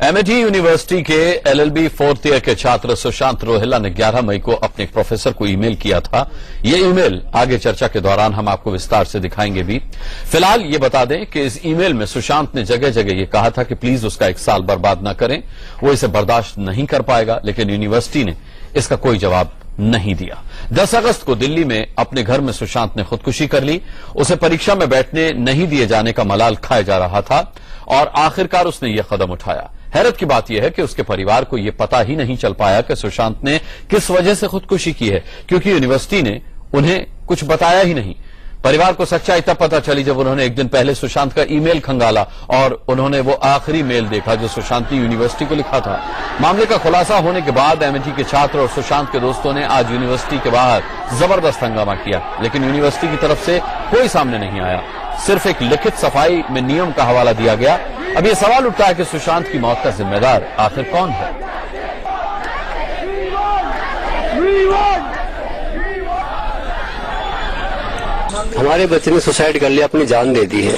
Amity university के LLB fourth year के छात्र सुशांत रोहिल्ला ने 11 मई को अपने एक प्रोफेसर को ईमेल किया था। ये ईमेल आगे चर्चा के दौरान हम आपको विस्तार से दिखाएंगे भी। फिलहाल ये बता दें कि इस ईमेल में सुशांत ने जगह जगह ये कहा था कि प्लीज उसका 1 साल बर्बाद न करें, वो इसे बर्दाश्त नहीं कर पाएगा, लेकिन यूनिवर्सिटी ने इसका कोई जवाब नहीं दिया। 10 अगस्त को दिल्ली में अपने घर में सुशांत ने खुदकुशी कर ली। उसे परीक्षा में बैठने नहीं दिए जाने का मलाल खाया जा रहा था और आखिरकार उसने यह कदम उठाया। हैरत की बात यह है कि उसके परिवार को यह पता ही नहीं चल पाया कि सुशांत ने किस वजह से खुदकुशी की है, क्योंकि यूनिवर्सिटी ने उन्हें कुछ बताया ही नहीं। परिवार को सच्चाई तब पता चली जब उन्होंने एक दिन पहले सुशांत का ईमेल खंगाला और उन्होंने वो आखिरी मेल देखा जो सुशांत ने यूनिवर्सिटी को लिखा था। मामले का खुलासा होने के बाद एमिटी के छात्र और सुशांत के दोस्तों ने आज यूनिवर्सिटी के बाहर जबरदस्त हंगामा किया, लेकिन यूनिवर्सिटी की तरफ से कोई सामने नहीं आया। सिर्फ एक लिखित सफाई में नियम का हवाला दिया गया। अब यह सवाल उठता है कि सुशांत की मौत का जिम्मेदार आखिर कौन है। हमारे बच्चे ने सुसाइड कर लिया, अपनी जान दे दी है।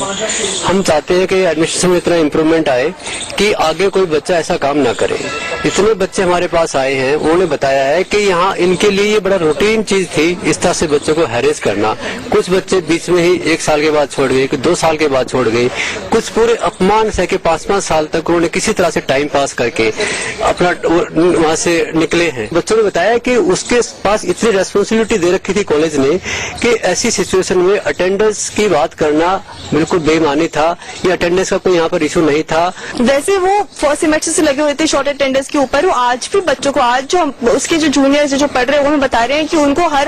हम चाहते हैं कि एडमिनिस्ट्रेशन में इतना इम्प्रूवमेंट आए कि आगे कोई बच्चा ऐसा काम ना करे। इतने बच्चे हमारे पास आए हैं, उन्होंने बताया है कि यहाँ इनके लिए ये बड़ा रूटीन चीज थी इस तरह से बच्चों को हैरेस करना। कुछ बच्चे बीच में ही 1 साल के बाद छोड़ गए, 2 साल के बाद छोड़ गए, कुछ पूरे अपमान सह के 5-5 साल तक उन्होंने किसी तरह से टाइम पास करके अपना वहां से निकले हैं। बच्चों ने बताया कि उसके पास इतनी रेस्पॉन्सिबिलिटी दे रखी थी कॉलेज ने कि ऐसी सिचुएशन में अटेंडेंस की बात करना बिल्कुल बेईमानी था। ये अटेंडेंस का कोई यहाँ पर इशू नहीं था। वैसे वो फर्स्ट सेमेस्टर से लगे हुए थे शॉर्ट अटेंडेंस के ऊपर। वो आज भी बच्चों को, आज जो उसके जो जूनियर्स जो पढ़ रहे हैं उन्हें बता रहे हैं कि उनको हर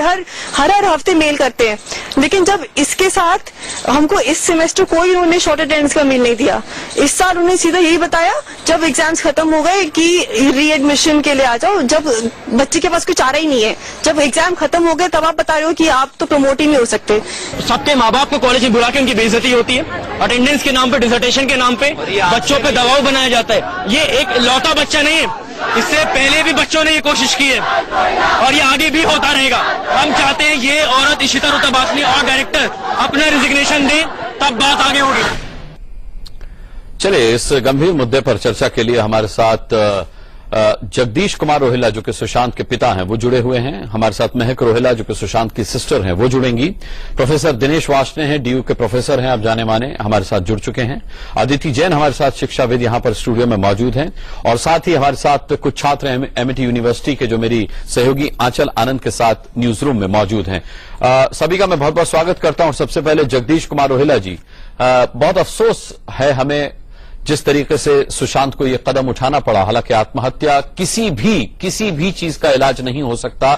हफ्ते मेल करते हैं, लेकिन जब इसके साथ हमको इस सेमेस्टर कोई उन्होंने शॉर्ट अटेंडेंस का मेल नहीं दिया। इस साल उन्हें सीधा यही बताया जब एग्जाम्स खत्म हो गए कि रीएडमिशन के लिए आ जाओ, जब बच्चे के पास कोई चारा ही नहीं है। जब एग्जाम खत्म हो गए तब आप बता रहे हो कि आप तो प्रमोट ही नहीं हो सकते। सबके माँ बाप को कॉलेज में बुला के उनकी बेइज्जती होती है, अटेंडेंस के नाम पे, डिसर्टेशन के नाम पे बच्चों पे दबाव बनाया जाता है। ये एक लौता बच्चा नहीं है, इससे पहले भी बच्चों ने ये कोशिश की है और ये आगे भी होता रहेगा। हम चाहते हैं ये औरत इशिता रुतबासनी और डायरेक्टर अपना रिजिग्नेशन दें, तब बात आगे होगी। चलिए, इस गंभीर मुद्दे पर चर्चा के लिए हमारे साथ जगदीश कुमार रोहिल्ला जो कि सुशांत के पिता हैं वो जुड़े हुए हैं। हमारे साथ महक रोहिल्ला जो कि सुशांत की सिस्टर हैं वो जुड़ेंगी। प्रोफेसर दिनेश वार्ष्णेय हैं, डीयू के प्रोफेसर हैं, आप जाने माने, हमारे साथ जुड़ चुके हैं। अदिति जैन हमारे साथ शिक्षाविद यहां पर स्टूडियो में मौजूद हैं और साथ ही हमारे साथ कुछ छात्र हैं एमिटी यूनिवर्सिटी के जो मेरी सहयोगी आंचल आनंद के साथ न्यूज रूम में मौजूद हैं। सभी का मैं बहुत बहुत स्वागत करता हूं। सबसे पहले जगदीश कुमार रोहिल्ला जी, बहुत अफसोस है हमें जिस तरीके से सुशांत को यह कदम उठाना पड़ा। हालांकि आत्महत्या किसी भी चीज का इलाज नहीं हो सकता,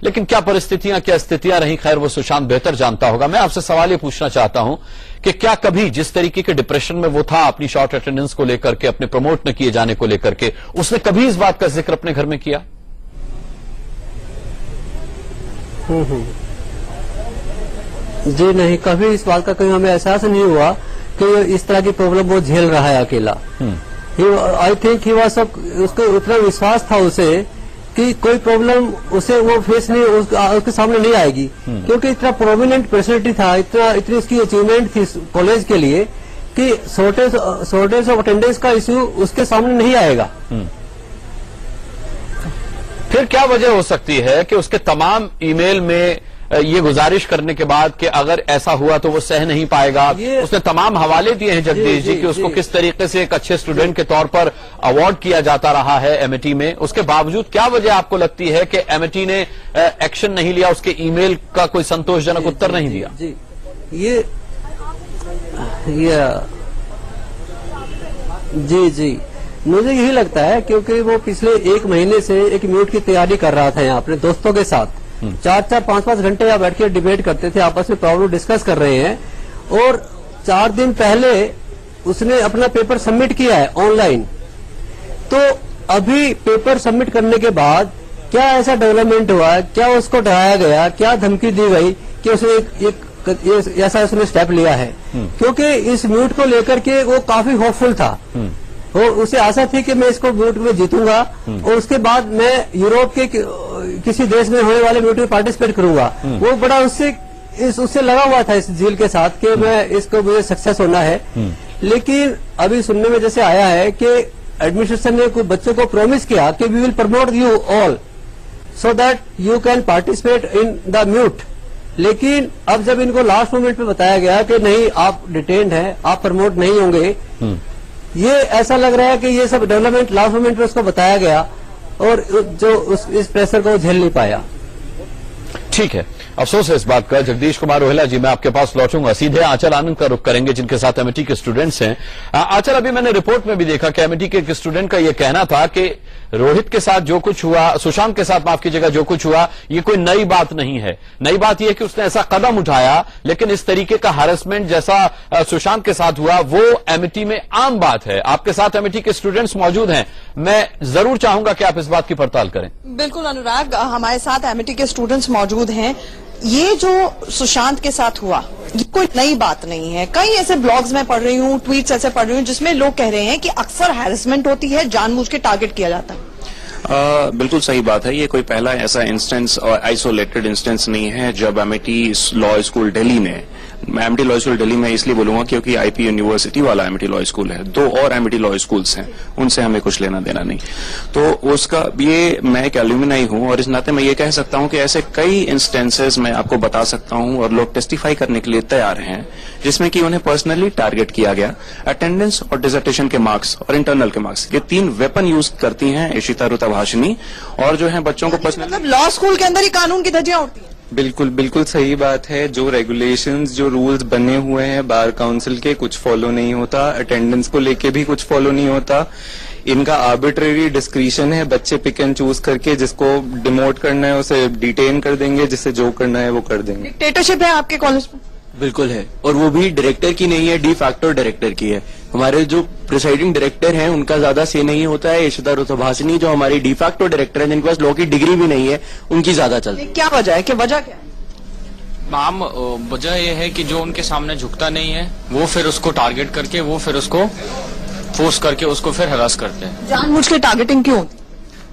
लेकिन क्या परिस्थितियां, क्या स्थितियां रही, खैर वो सुशांत बेहतर जानता होगा। मैं आपसे सवाल ये पूछना चाहता हूं कि क्या कभी जिस तरीके के डिप्रेशन में वो था अपनी शॉर्ट अटेंडेंस को लेकर के, अपने प्रमोट न किए जाने को लेकर के, उसने कभी इस बात का जिक्र अपने घर में किया? जी नहीं, कभी इस बात का कहीं हमें एहसास नहीं हुआ कि इस तरह की प्रॉब्लम वो झेल रहा है अकेला। आई थिंक ही वाज, उसको उतना विश्वास था उसे कि कोई प्रॉब्लम उसे वो फेस नहीं, उसके सामने नहीं आएगी, क्योंकि इतना प्रोमिनेंट पर्सनैलिटी था, इतनी उसकी अचीवमेंट थी कॉलेज के लिए कि शॉर्टेज ऑफ अटेंडेंस का इश्यू उसके सामने नहीं आएगा। फिर क्या वजह हो सकती है कि उसके तमाम ईमेल में ये गुजारिश करने के बाद कि अगर ऐसा हुआ तो वो सह नहीं पाएगा, उसने तमाम हवाले दिए हैं जगदीश जी कि उसको किस तरीके से एक अच्छे स्टूडेंट के तौर पर अवार्ड किया जाता रहा है एमिटी में, उसके बावजूद क्या वजह आपको लगती है कि एमिटी ने एक्शन नहीं लिया, उसके ईमेल का कोई संतोषजनक उत्तर नहीं दिया? जी मुझे यही लगता है, क्योंकि वो पिछले 1 महीने से एक म्यूट की तैयारी कर रहा था यहाँ अपने दोस्तों के साथ। 4-4, 5-5 घंटे यहाँ बैठ के डिबेट करते थे, आपस में प्रॉब्लम डिस्कस कर रहे हैं। और 4 दिन पहले उसने अपना पेपर सबमिट किया है ऑनलाइन। तो अभी पेपर सबमिट करने के बाद क्या ऐसा डेवलपमेंट हुआ, क्या उसको डराया गया, क्या धमकी दी गई कि उसने ऐसा उसने स्टेप लिया है? क्योंकि इस म्यूट को लेकर के वो काफी होपफुल था और उसे आशा थी कि मैं इसको म्यूट में जीतूंगा और उसके बाद मैं यूरोप के किसी देश में होने वाले म्यूट में पार्टिसिपेट करूंगा। वो बड़ा उससे लगा हुआ था इस झील के साथ कि मैं इसको मुझे सक्सेस होना है। लेकिन अभी सुनने में जैसे आया है कि एडमिनिस्ट्रेशन ने कुछ बच्चों को प्रॉमिस किया कि we will promote you all so that you can participate in the mute, लेकिन अब जब इनको लास्ट मोमेंट पे बताया गया कि नहीं आप डिटेन्ड हैं, आप प्रमोट नहीं होंगे, ये ऐसा लग रहा है कि ये सब डेवलपमेंट लास्ट मोमेंट पे उसको बताया गया और जो इस प्रेशर को झेल नहीं पाया। ठीक है, अफसोस है इस बात का। जगदीश कुमार रोहिला जी, मैं आपके पास लौटूंगा, सीधे आंचल आनंद का रुख करेंगे जिनके साथ एमिटी के स्टूडेंट्स हैं। आंचल, अभी मैंने रिपोर्ट में भी देखा कि एमिटी के एक स्टूडेंट का यह कहना था कि रोहित के साथ जो कुछ हुआ, सुशांत के साथ माफ कीजिएगा, जो कुछ हुआ ये कोई नई बात नहीं है। नई बात यह कि उसने ऐसा कदम उठाया, लेकिन इस तरीके का हैरेसमेंट जैसा सुशांत के साथ हुआ वो एमिटी में आम बात है। आपके साथ एमिटी के स्टूडेंट्स मौजूद हैं, मैं जरूर चाहूंगा कि आप इस बात की पड़ताल करें। बिल्कुल अनुराग, हमारे साथ एमिटी के स्टूडेंट्स मौजूद हैं। ये जो सुशांत के साथ हुआ ये कोई नई बात नहीं है। कई ऐसे ब्लॉग्स में पढ़ रही हूँ, ट्वीट्स ऐसे पढ़ रही हूँ जिसमें लोग कह रहे हैं कि अक्सर हैरेसमेंट होती है, जानबूझ के टारगेट किया जाता है। बिल्कुल सही बात है। ये कोई पहला ऐसा इंस्टेंस और आइसोलेटेड इंस्टेंस नहीं है जब एमिटी लॉ स्कूल दिल्ली ने, मैं एमिटी लॉ स्कूल दिल्ली में इसलिए बोलूंगा क्योंकि आईपी यूनिवर्सिटी वाला एमिटी लॉ स्कूल है, 2 और एमिटी लॉ स्कूल्स हैं, उनसे हमें कुछ लेना देना नहीं। तो उसका ये, मैं एक एल्यूमिनाई हूं और इस नाते मैं ये कह सकता हूं कि ऐसे कई इंस्टेंसेस मैं आपको बता सकता हूं और लोग टेस्टिफाई करने के लिए तैयार हैं जिसमें कि उन्हें पर्सनली टारगेट किया गया। अटेंडेंस और डिसर्टेशन के मार्क्स और इंटरनल के मार्क्स, ये 3 वेपन यूज करती हैं इशिता रुतभाषिनी और जो है बच्चों को पर्सनली। मतलब लॉ स्कूल के अंदर ही कानून की धज्जियां उड़ती हैं। बिल्कुल बिल्कुल सही बात है। जो रेगुलेशंस, जो रूल्स बने हुए हैं बार काउंसिल के, कुछ फॉलो नहीं होता। अटेंडेंस को लेके भी कुछ फॉलो नहीं होता। इनका आर्बिट्रेरी डिस्क्रिशन है, बच्चे पिक एंड चूज करके जिसको डिमोट करना है उसे डिटेन कर देंगे, जिससे जो करना है वो कर देंगे। डिक्टेटरशिप है आपके कॉलेज में? बिल्कुल है, और वो भी डायरेक्टर की नहीं है, डी फैक्टो डायरेक्टर की है। हमारे जो प्रिसाइडिंग डायरेक्टर हैं उनका ज्यादा से नहीं होता है। इशिता रुतभाषिनी जो हमारी डी फैक्टो डायरेक्टर है, जिनके पास लॉ की डिग्री भी नहीं है, उनकी ज्यादा चलती है। क्या वजह है, कि वजह क्या है? मैम, वजह यह है कि जो उनके सामने झुकता नहीं है वो फिर उसको टारगेट करके, वो फिर उसको फोर्स करके उसको फिर हरास करते हैं। जानबूझ के टारगेटिंग क्यों?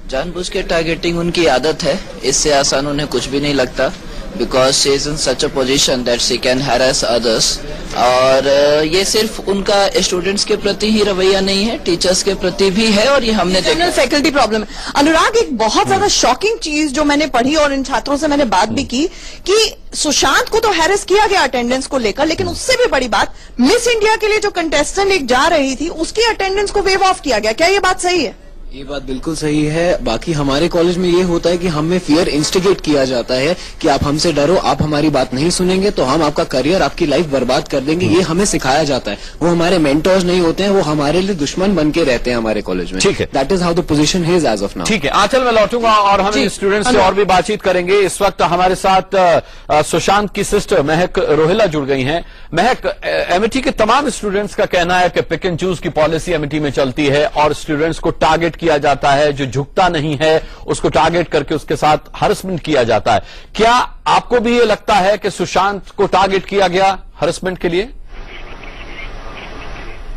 जानबूझ के टारगेटिंग उनकी आदत है, इससे आसान उन्हें कुछ भी नहीं लगता। Because she is in such a position that she can harass others. और ये सिर्फ उनका स्टूडेंट्स के प्रति ही रवैया नहीं है, टीचर्स के प्रति भी है, और ये हमने देखा फैकल्टी प्रॉब्लम है। अनुराग, एक बहुत ज्यादा शॉकिंग चीज जो मैंने पढ़ी और इन छात्रों से मैंने बात भी की कि सुशांत को तो हैरेस किया गया अटेंडेंस को लेकर, लेकिन उससे भी बड़ी बात, मिस इंडिया के लिए जो कंटेस्टेंट एक जा रही थी उसकी अटेंडेंस को वेव ऑफ किया गया। क्या ये बात सही है? ये बात बिल्कुल सही है। बाकी हमारे कॉलेज में ये होता है कि हमें फियर इंस्टिगेट किया जाता है कि आप हमसे डरो, आप हमारी बात नहीं सुनेंगे तो हम आपका करियर, आपकी लाइफ बर्बाद कर देंगे। ये हमें सिखाया जाता है। वो हमारे मेंटर्स नहीं होते हैं, वो हमारे लिए दुश्मन बन के रहते हैं हमारे कॉलेज में। ठीक है, that is how the position is as of now. ठीक है, आंचल में लौटूंगा और हम स्टूडेंट्स से और भी बातचीत करेंगे। इस वक्त हमारे साथ सुशांत की सिस्टर महक रोहिला जुड़ गई हैं। महक, एमिटी के तमाम स्टूडेंट्स का कहना है कि पिक एंड चूज की पॉलिसी एमिटी में चलती है और स्टूडेंट्स को टारगेट किया जाता है, जो झुकता नहीं है उसको टारगेट करके उसके साथ हरसमेंट किया जाता है। क्या आपको भी ये लगता है कि सुशांत को टारगेट किया गया हरसमेंट के लिए?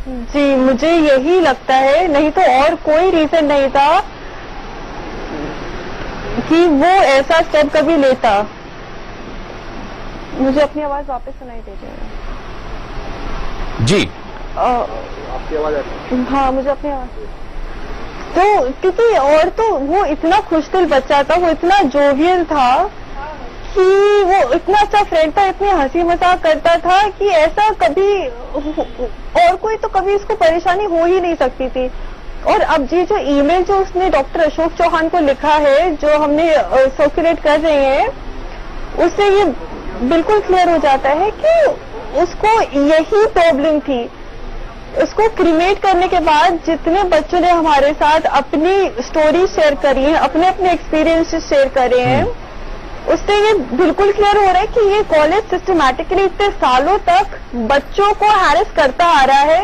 जी, मुझे यही लगता है, नहीं तो और कोई रीजन नहीं था कि वो ऐसा स्टेप कभी लेता। मुझे अपनी आवाज वापस सुनाई दे रही है। जी, आपकी आवाज? हाँ, मुझे अपनी आवाज। तो क्योंकि और तो वो इतना खुशदिल बच्चा था, वो इतना जोवियल था कि वो इतना अच्छा फ्रेंड था, इतनी हंसी मजाक करता था कि ऐसा कभी और कोई तो कभी इसको परेशानी हो ही नहीं सकती थी। और अब ये जो ईमेल जो उसने डॉक्टर अशोक चौहान को लिखा है, जो हमने सर्कुलेट कर रहे हैं, उससे ये बिल्कुल क्लियर हो जाता है कि उसको यही प्रॉब्लम थी। उसको क्रिमेट करने के बाद जितने बच्चों ने हमारे साथ अपनी स्टोरी शेयर करी है, अपने अपने एक्सपीरियंसेस शेयर करे हैं, उससे ये बिल्कुल क्लियर हो रहा है कि ये कॉलेज सिस्टमैटिकली इतने सालों तक बच्चों को हैरेस करता आ रहा है,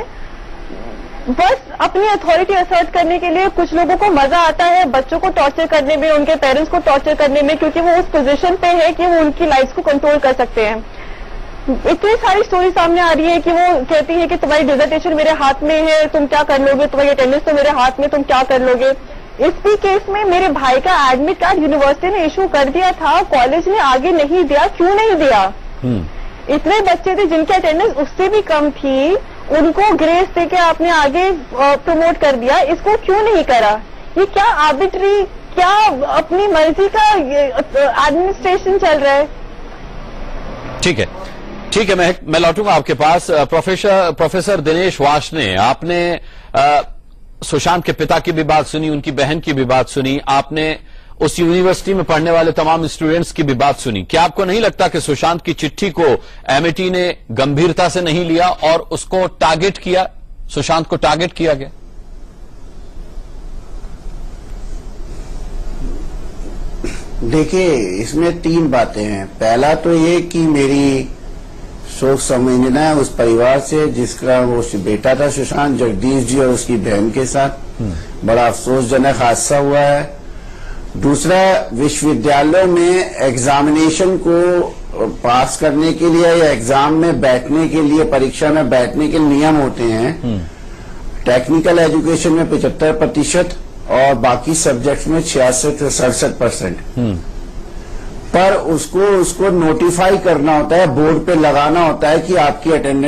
बस अपनी अथॉरिटी असर्ट करने के लिए। कुछ लोगों को मजा आता है बच्चों को टॉर्चर करने में, उनके पेरेंट्स को टॉर्चर करने में, क्योंकि वो उस पोजीशन पे है कि वो उनकी लाइफ को कंट्रोल कर सकते हैं। इतनी सारी स्टोरी सामने आ रही है कि वो कहती है कि तुम्हारी डिसर्टेशन मेरे हाथ में है, तुम क्या कर लोगे, तुम्हारी अटेंडेंस तो मेरे हाथ में, तुम क्या कर लोगे। इस भी केस में मेरे भाई का एडमिट कार्ड यूनिवर्सिटी ने इशू कर दिया था, कॉलेज ने आगे नहीं दिया। क्यों नहीं दिया? इतने बच्चे थे जिनकी अटेंडेंस उससे भी कम थी उनको ग्रेस देके आपने आगे प्रमोट कर दिया, इसको क्यों नहीं करा? ये क्या आर्बिट्री, क्या अपनी मर्जी का एडमिनिस्ट्रेशन चल रहा है? ठीक है, ठीक है, मैं लौटूंगा आपके पास। प्रोफेसर दिनेश वार्ष्णेय, आपने सुशांत के पिता की भी बात सुनी, उनकी बहन की भी बात सुनी, आपने उस यूनिवर्सिटी में पढ़ने वाले तमाम स्टूडेंट्स की भी बात सुनी। क्या आपको नहीं लगता कि सुशांत की चिट्ठी को एमिटी ने गंभीरता से नहीं लिया और उसको टारगेट किया, सुशांत को टारगेट किया गया? देखिए, इसमें 3 बातें हैं। पहला तो ये कि मेरी शोक संवेदना है उस परिवार से जिसका वो बेटा था सुशांत, जगदीश जी, और उसकी बहन के साथ बड़ा अफसोसजनक हादसा हुआ है। दूसरा, विश्वविद्यालयों में एग्जामिनेशन को पास करने के लिए या एग्जाम में बैठने के लिए, परीक्षा में बैठने के नियम होते हैं। टेक्निकल एजुकेशन में 75% और बाकी सब्जेक्ट्स में 66 से 67%। पर उसको नोटिफाई करना होता है, बोर्ड पे लगाना होता है कि आपकी अटेंडेंस